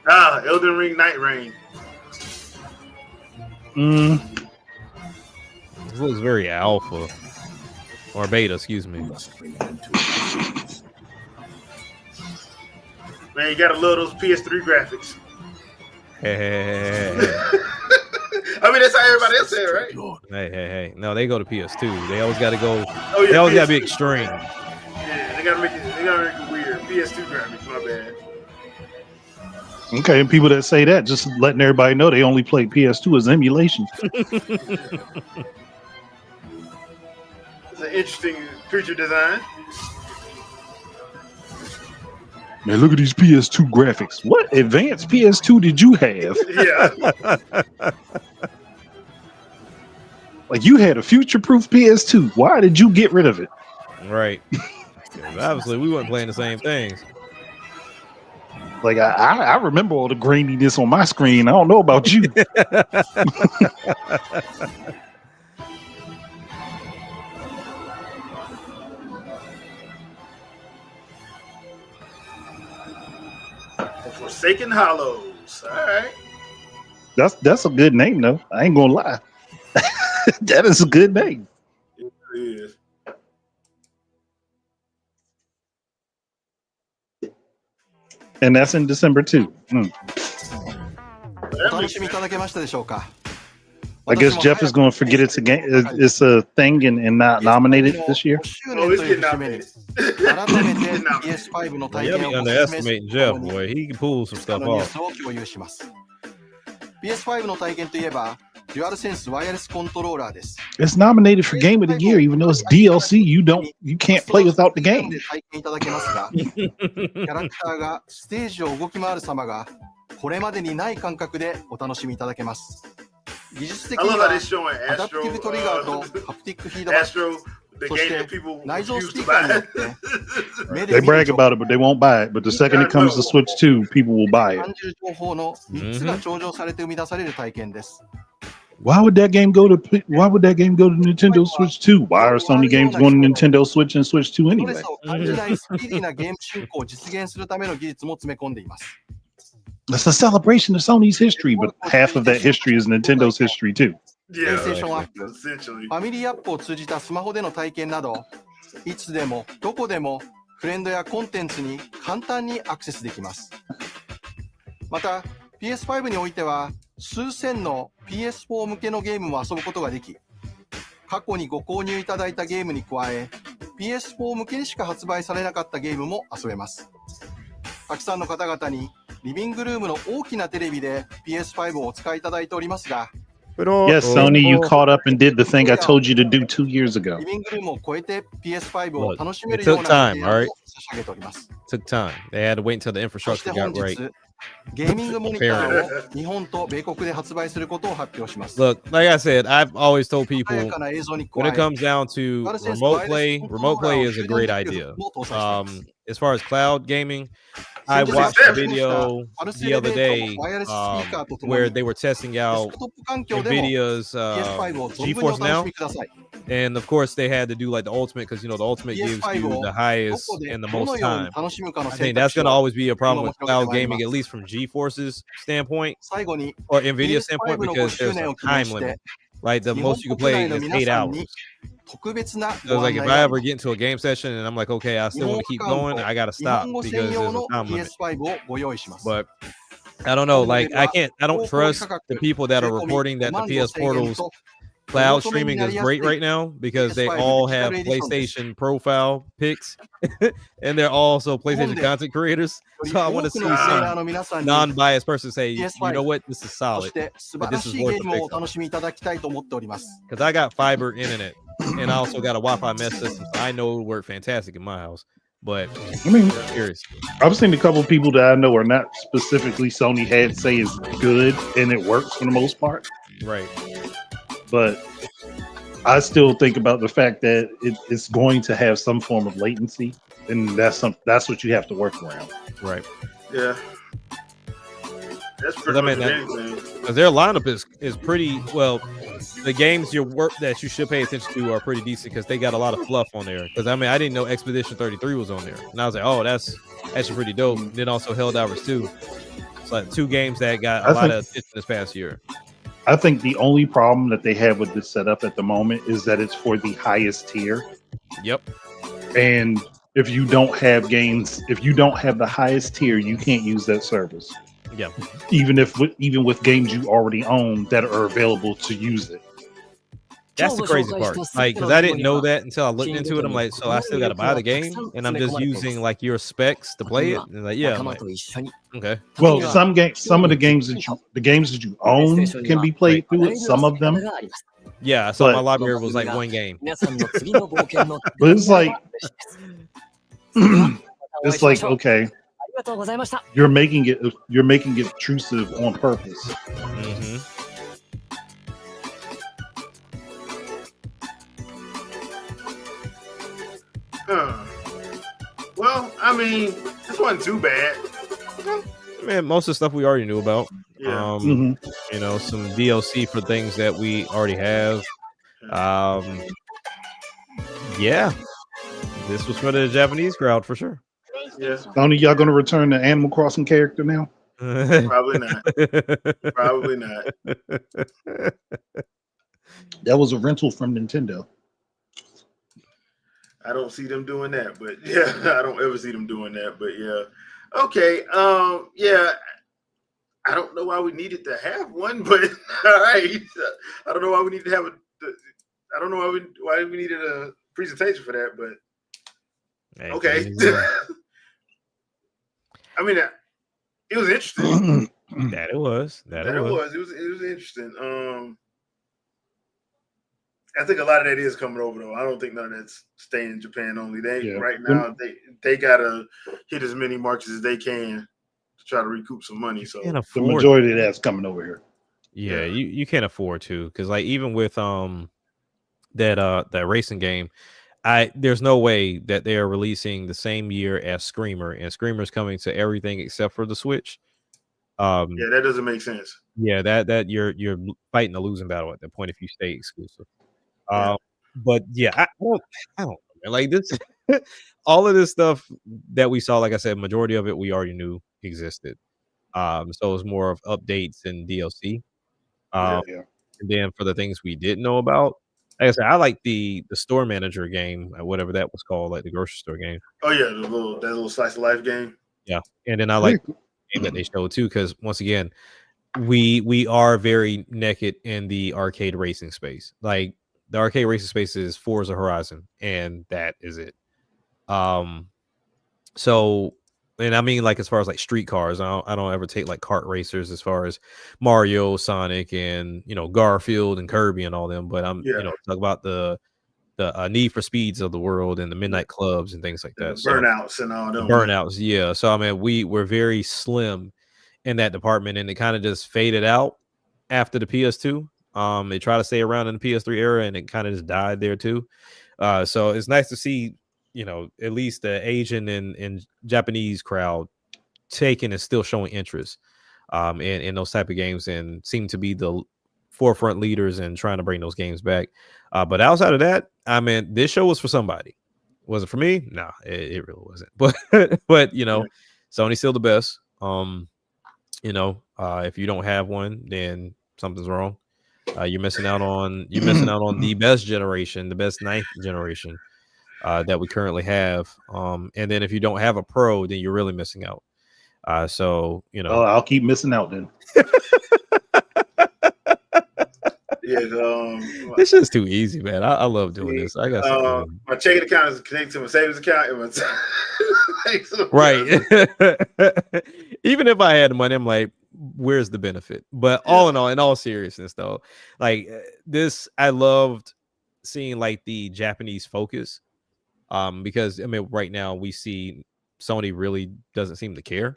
Elden Ring Night Rain. This looks very alpha or beta, excuse me. Man, you gotta love those PS3 graphics. Hey. I mean, that's how everybody else said, right? Hey. No, they go to PS2. They always got to go. Oh, yeah, they always got to be PS2. extreme. Yeah, they gotta make it weird. PS2 graphics, my bad. Okay, and people that say that, just letting everybody know they only play PS2 as emulation. It's an interesting creature design. Man, look at these PS2 graphics. What advanced PS2 did you have? Yeah. Like you had a future-proof PS2. Why did you get rid of it? Right. Obviously, we weren't playing the same things. Like I remember all the graininess on my screen. I don't know about you. Forsaken Hollows. All right. That's a good name though. I ain't gonna lie. That is a good name. It is. And that's in December too. I guess Jeff is going to forget it's a game. It's a thing and not nominated this year. Oh, it's getting nominated. Yeah, be underestimating Jeff, boy. He can pull some stuff off. PS5 の体験といえば、DualSense ワイヤレスコントローラーです。 It's nominated for Game of the Year, even though it's DLC. You can't play without the game. 体験いただけますが、キャラクターがステージを動き回る様がこれまでにない感覚でお楽しみいただけます。技術的にはアダプティブトリガーとハプティックフィードバック。そして内蔵スピーカーによって They brag about it, but they won't buy it. But the second it comes to Switch 2, people will buy it. 30情報の3つが頂上されて生み出される体験です。Why would that game go to Nintendo Switch 2? Why are Sony games going to Nintendo Switch and Switch 2 anyway? ストレスを感じないスピーディーなゲーム進行を実現するための技術も詰め込んでいます。It's a celebration of Sony's history, but half of that history is Nintendo's history too. Yeah, essentially. ファミリーアップを通じたスマホでの体験など、いつでもどこでもフレンドやコンテンツに簡単にアクセスできます。また PS5 においては数千の PS4 向けのゲームも遊ぶことができ、過去にご購入いただいたゲームに加え PS4 向けにしか発売されなかったゲームも遊べます。たくさんの方々にリビングルームの大きなテレビで PS5 をお使いいただいておりますが、Yes, Sony, you caught up and did the thing I told you to do 2 years ago. リビングルームを超えて PS5 を楽しめ It るよう took な time, 提 all 案 right? を差し上げております。 Took time. They had to wait until the そし infrastructure て本 got right. 日、ゲーミングモニターを日本と米国で発売することを発表します。 Look, like I said, I've always told people 鮮やかな映像に加 when え it comes down to remote play is a great idea. As far as cloud gaming, I watched a video the other day where they were testing out NVIDIA's GeForce Now. And of course, they had to do like the ultimate because, you know, the ultimate gives you the highest and the most time. I think that's going to always be a problem with cloud gaming, at least from GeForce's standpoint or NVIDIA standpoint, because there's a time limit. Like the most you can play is 8 hours. So it's like if I ever get into a game session and I'm like, okay, I still want to keep going, I gotta stop because there's a time limit. But I don't know, like I don't trust the people that are reporting that the PS Portal's cloud streaming is great right now because they all have PlayStation profile pics and they're also PlayStation content creators. So I want to see some non-biased person say, you know what, this is solid, but this is worth the pick. Because I got fiber internet and I also got a Wi-Fi mesh system, so I know it would work fantastic in my house. But I mean, curious. I've seen a couple of people that I know are not specifically Sony head say is good and it works for the most part. Right. But I still think about the fact that it's going to have some form of latency, and that's what you have to work around. Right. Yeah. That's pretty much anything. Because their lineup is pretty well. The games that you should pay attention to are pretty decent because they got a lot of fluff on there. Because I mean, I didn't know Expedition 33 was on there, and I was like, oh, that's actually pretty dope. And then also Helldivers 2. It's like 2 games that got a lot of attention this past year. I think the only problem that they have with this setup at the moment is that it's for the highest tier. Yep. And if you don't have the highest tier, you can't use that service. Yeah. Even with games you already own that are available to use it. That's the crazy part. Like, because I didn't know that until I looked into it. I'm like, so I still got to buy the game, and I'm just using like your specs to play it. And like, yeah, I'm like, okay. Well, some of the games that you own can be played through it. Some of them. Yeah, so my library was like 1 game. But it's like, okay, you're making it intrusive on purpose. Mm-hmm. mean, this wasn't too bad. Man, most of the stuff we already knew about. Yeah. You know, some DLC for things that we already have. Yeah, this was for the Japanese crowd for sure. Yeah. Only y'all gonna return the Animal Crossing character now? Probably not. Probably not. That was a rental from Nintendo. I don't see them doing that, but yeah, I don't ever see them doing that, but yeah. Okay. Yeah. I don't know why we needed to have one, but all right. I don't know why we need to have I don't know why we needed a presentation for that, but okay. I mean, it was interesting. That it was. It was interesting. I think a lot of that is coming over though. I don't think none of that's staying in Japan only. Right now they gotta hit as many marks as they can to try to recoup some money. So the majority of that's coming over here. Yeah, you can't afford to, because like even with that racing game, there's no way that they are releasing the same year as Screamer, and Screamer's coming to everything except for the Switch. Yeah, that doesn't make sense. Yeah, that you're fighting a losing battle at that point if you stay exclusive. But yeah, I don't know, man. Like this, all of this stuff that we saw, like I said, majority of it we already knew existed. So it was more of updates and DLC. And then for the things we didn't know about, like I said, I like the store manager game, whatever that was called, like the grocery store game. Oh yeah, that little slice of life game. Yeah, and then I like the game that they showed too, because once again, we are very naked in the arcade racing space. Like the arcade racing space is Forza Horizon, and that is it. So, and I mean, like as far as like street cars, I don't ever take like kart racers as far as Mario, Sonic, and Garfield and Kirby and all them. But I'm talk about the Need for Speeds of the world and the Midnight Clubs and things like that. Burnouts and all them. Burnouts, yeah. So I mean, we were very slim in that department, and it kind of just faded out after the PS2. They tried to stay around in the PS3 era, and it kind of just died there too. So it's nice to see, at least the Asian and Japanese crowd taking and still showing interest in those type of games, and seem to be the forefront leaders in trying to bring those games back. But outside of that, I mean, this show was for somebody. Was it for me? No, it really wasn't. But Sony's still the best. If you don't have one, then something's wrong. You're missing out on the best generation, the best 9th generation that we currently have. And then if you don't have a Pro, then you're really missing out. I'll keep missing out then. This is too easy, man. I love doing this. I got my checking account is connected to my savings account. Right. Even if I had money, I'm like, where's the benefit? But all in all seriousness though, like this, I loved seeing like the Japanese focus, because I mean right now we see Sony really doesn't seem to care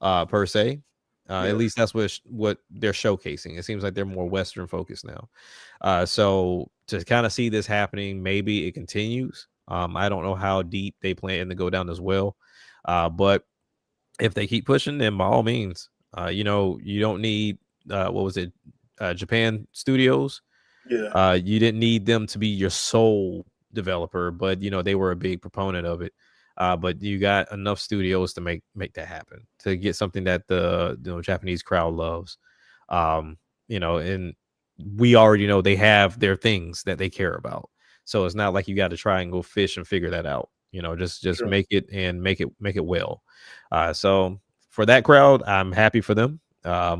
per se. At least that's what they're showcasing. It seems like they're more Western focused now. So to kind of see this happening, maybe it continues. I don't know how deep they plan to go down as well, but if they keep pushing, then by all means. You don't need Japan Studios. Yeah. You didn't need them to be your sole developer, but they were a big proponent of it. But you got enough studios to make that happen, to get something that the Japanese crowd loves. And we already know they have their things that they care about. So it's not like you got to try and go fish and figure that out. Just sure. Make it and make it well. So for that crowd, I'm happy for them. I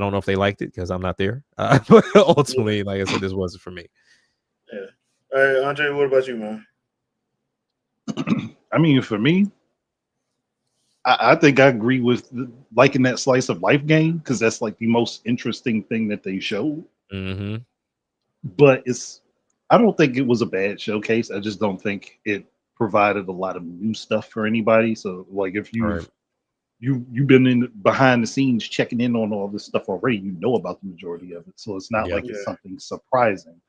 don't know if they liked it because I'm not there. But ultimately, like I said, this wasn't for me. Yeah. All right, Andre, what about you, man? I mean, for me, I think I agree with liking that slice of life game, because that's like the most interesting thing that they showed. Mm-hmm. But I don't think it was a bad showcase. I just don't think it provided a lot of new stuff for anybody. So like if you've been behind the scenes checking in on all this stuff already, you know about the majority of it. So it's not like it's something surprising.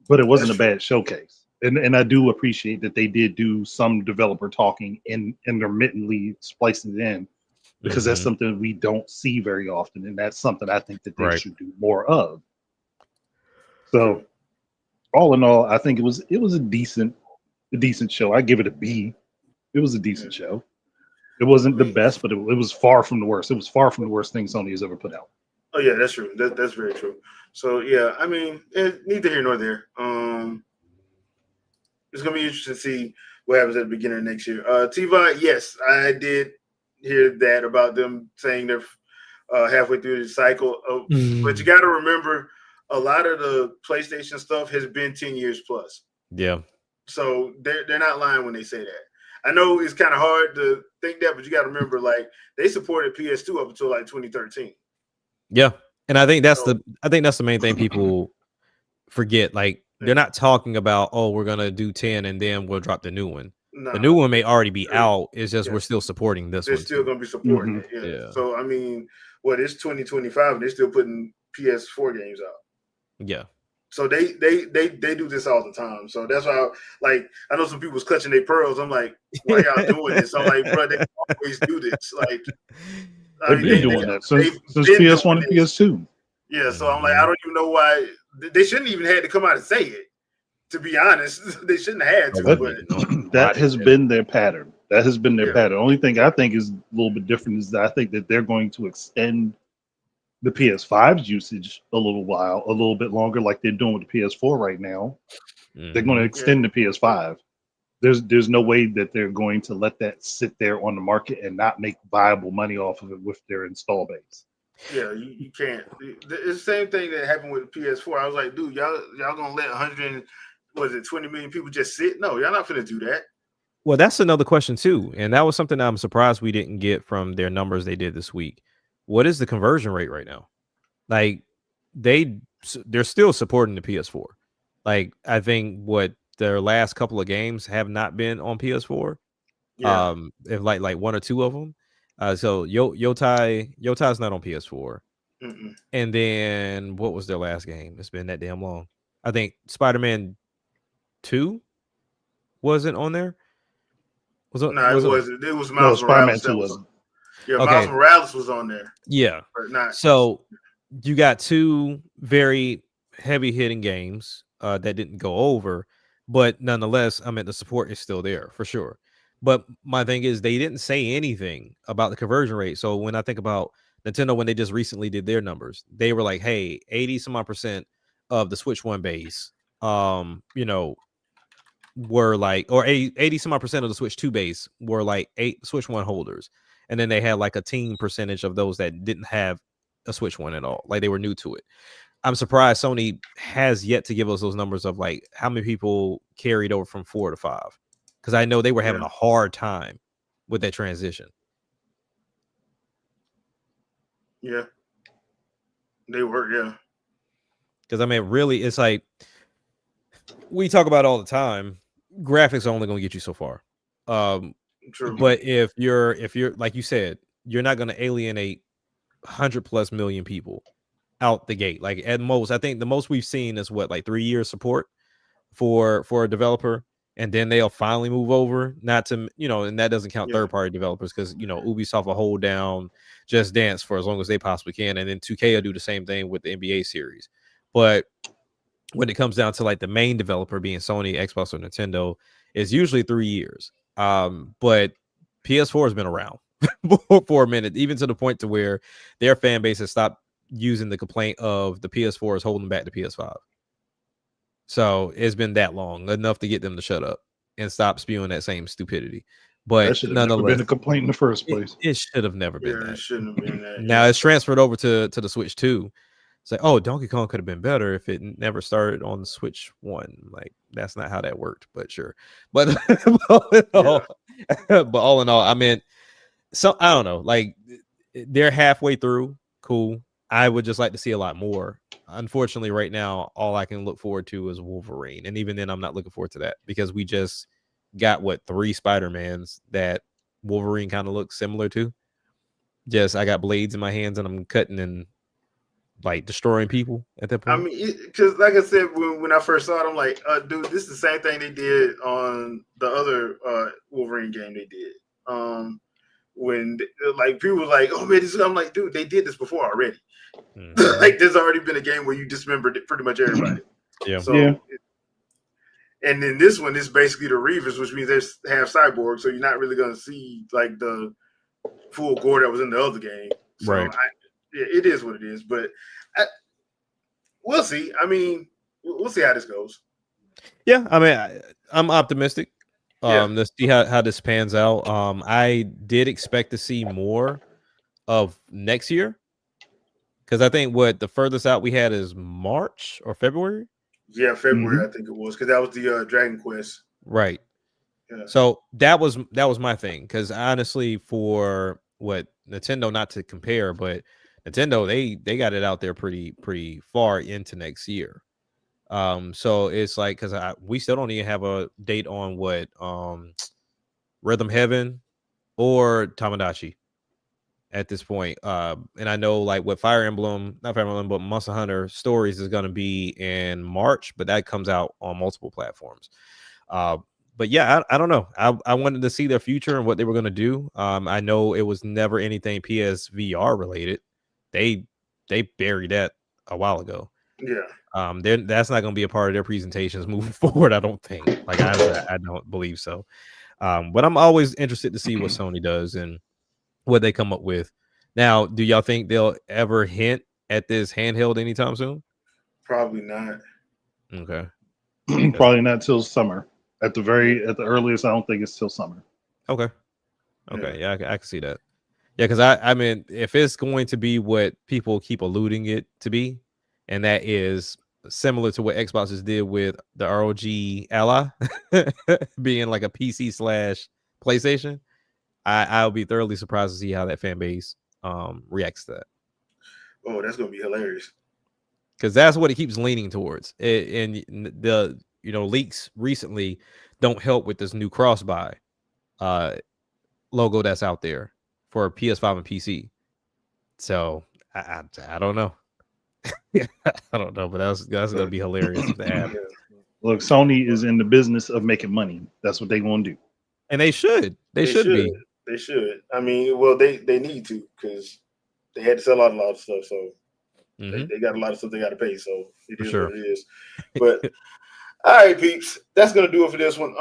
But it wasn't a bad showcase. And I do appreciate that they did do some developer talking and intermittently splicing it in, because that's something we don't see very often, and that's something I think that they should do more of. So, all in all, I think it was a decent show. I give it a B. It was a decent show. It wasn't the best, but it was far from the worst. It was far from the worst thing Sony has ever put out. Oh yeah, that's true. That's very true. So yeah, I mean, neither here nor there. It's gonna be interesting to see what happens at the beginning of next year. Tiva, yes, I did hear that about them saying they're halfway through the cycle. But you got to remember, a lot of the PlayStation stuff has been 10 years plus. Yeah. So they're not lying when they say that. I know it's kind of hard to think that, but you got to remember, like, they supported PS2 up until like 2013. Yeah, and I think that's the main thing people forget. Like, they're not talking about, oh, we're gonna do 10 and then we'll drop the new one. The new one may already be out. It's just we're still supporting this one. They're still gonna be supporting it. Yeah. So I mean, it's 2025 and they're still putting PS4 games out. Yeah. So they do this all the time. So that's why, like, I know some people's clutching their pearls. I'm like, why y'all doing this? I'm like, bro, they always do this. Like, they've been doing that since PS1 and PS2. Yeah. So I'm like, I don't even know why they shouldn't even had to come out and say it. To be honest, they shouldn't have had to. That has been their pattern. That has been their pattern. The only thing I think is a little bit different is that I think that they're going to extend the PS5's usage a little bit longer, like they're doing with the PS4 right now. They're going to extend the PS5. There's no way that they're going to let that sit there on the market and not make viable money off of it with their install base. Yeah, you can't. It's the same thing that happened with the PS4. I was like, dude, y'all gonna let 20 million people just sit? No, y'all not gonna do that. Well, that's another question too, and that was something that I'm surprised we didn't get from their numbers they did this week. What is the conversion rate right now? Like, they're still supporting the PS4. Like, I think their last couple of games have not been on PS4. Yeah. If like one or two of them. So Yotai's not on PS4. And then what was their last game? It's been that damn long. I think Spider-Man 2 wasn't on there. It wasn't. It was Miles Spider-Man Morales. 2 wasn't. Yeah, okay. Miles Morales was on there. Yeah. But not. So you got two very heavy hitting games that didn't go over, but nonetheless, I mean, the support is still there for sure. But my thing is, they didn't say anything about the conversion rate. So when I think about Nintendo, when they just recently did their numbers, they were like, hey, 80% of the Switch One base, were like, or 80% of the Switch 2 base were like 8 Switch One holders. And then they had like a teen percentage of those that didn't have a Switch One at all. Like, they were new to it. I'm surprised Sony has yet to give us those numbers of like how many people carried over from 4 to 5. Because I know they were having a hard time with that transition. Yeah. They were, yeah. Because I mean, really, it's like we talk about all the time. Graphics are only going to get you so far. True. But if you're like you said, you're not going to alienate 100+ million people out the gate. Like, at most, I think the most we've seen is like 3 years support for a developer. And then they'll finally move over, not to, and that doesn't count third-party developers, because, Ubisoft will hold down Just Dance for as long as they possibly can. And then 2K will do the same thing with the NBA series. But when it comes down to like the main developer being Sony, Xbox, or Nintendo, it's usually 3 years. But PS4 has been around for a minute, even to the point to where their fan base has stopped using the complaint of the PS4 is holding back the PS5. So it's been that long, enough to get them to shut up and stop spewing that same stupidity. But that should have never been a complaint in the first place. It should have never been that. It shouldn't have been that. Now it's transferred over to the Switch 2. It's like, oh, Donkey Kong could have been better if it never started on the Switch 1. Like, that's not how that worked, but sure. But all in all, I mean, so I don't know. Like, they're halfway through. Cool. I would just like to see a lot more. Unfortunately, right now, all I can look forward to is Wolverine. And even then, I'm not looking forward to that, because we just got 3 Spider-Mans that Wolverine kind of looks similar to. Just, I got blades in my hands and I'm cutting and like destroying people at that point? I mean, because like I said, when I first saw it, I'm like, dude, this is the same thing they did on the other Wolverine game they did. When like people were like, oh man, I'm like, dude, they did this before already. Like there's already been a game where you dismembered pretty much everybody. So and then this one is basically the Reavers, which means they have cyborgs, so you're not really going to see like the full gore that was in the other game. So right. It is what it is, but we'll see. I mean, we'll see how this goes. Yeah, I mean, I'm optimistic. To see how this pans out. I did expect to see more of next year, because I think the furthest out we had is March or February. Yeah, February, I think it was, because that was the Dragon Quest. Right. Yeah. So that was my thing, because honestly, for what Nintendo, not to compare, but Nintendo, they got it out there pretty far into next year. So it's like, because we still don't even have a date on what Rhythm Heaven or Tamagotchi at this point. And I know like what not Fire Emblem, but Monster Hunter Stories is going to be in March, but that comes out on multiple platforms. But yeah, I don't know. I wanted to see their future and what they were going to do. I know it was never anything PSVR related. They buried that a while ago. Yeah. That's not going to be a part of their presentations moving forward, I don't think. Like I don't believe so. But I'm always interested to see what Sony does and what they come up with. Now, do y'all think they'll ever hint at this handheld anytime soon? Probably not. Okay. Probably not till summer. At the earliest, I don't think it's till summer. Okay. Yeah, I can see that. Yeah, because I mean, if it's going to be what people keep alluding it to be, and that is similar to what Xbox just did with the ROG Ally being like a PC / PlayStation, I'll be thoroughly surprised to see how that fan base reacts to that. Oh, that's gonna be hilarious. Because that's what it keeps leaning towards. And the leaks recently don't help with this new cross-buy logo that's out there for PS5 and PC. So I don't know. I don't know, but that's gonna be hilarious if that happens. Look, Sony is in the business of making money. That's what they want to do, and they should. They should be. They should. I mean, well, they need to, because they had to sell out a lot of stuff. So they got a lot of stuff they got to pay. So it is what it is. But all right, peeps, that's gonna do it for this one.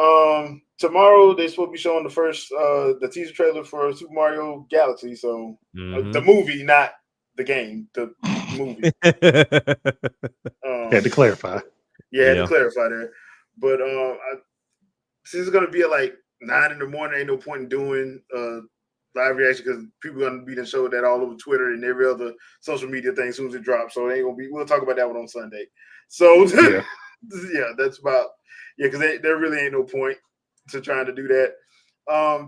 Tomorrow they're supposed to be showing the teaser trailer for Super Mario Galaxy. So the movie, not the game, the movie. Had to clarify. Yeah, had to clarify there. But since it's gonna be at like 9 a.m, ain't no point in doing live reaction, because people are gonna be showing that all over Twitter and every other social media thing as soon as it drops. So it ain't gonna be. We'll talk about that one on Sunday. So yeah, that's about because there really ain't no point to trying to do that.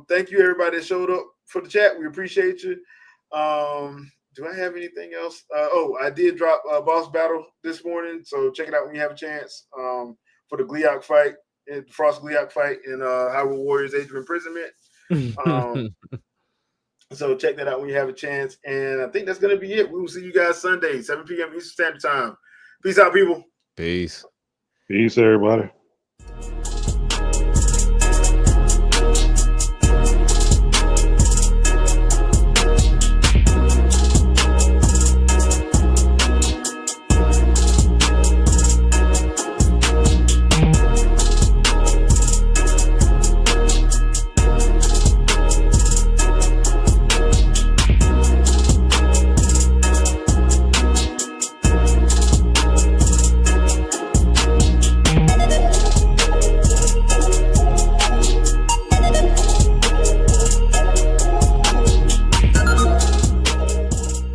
Thank you everybody that showed up for the chat. We appreciate you. Do I have anything else? I did drop Boss Battle this morning, so check it out when you have a chance. For the Gleeok fight, the Frost Gleeok fight in Hyrule Warriors Age of Imprisonment. So check that out when you have a chance. And I think that's gonna be it. We will see you guys Sunday, 7 p.m. Eastern Standard Time. Peace out, people. Peace. Peace, everybody.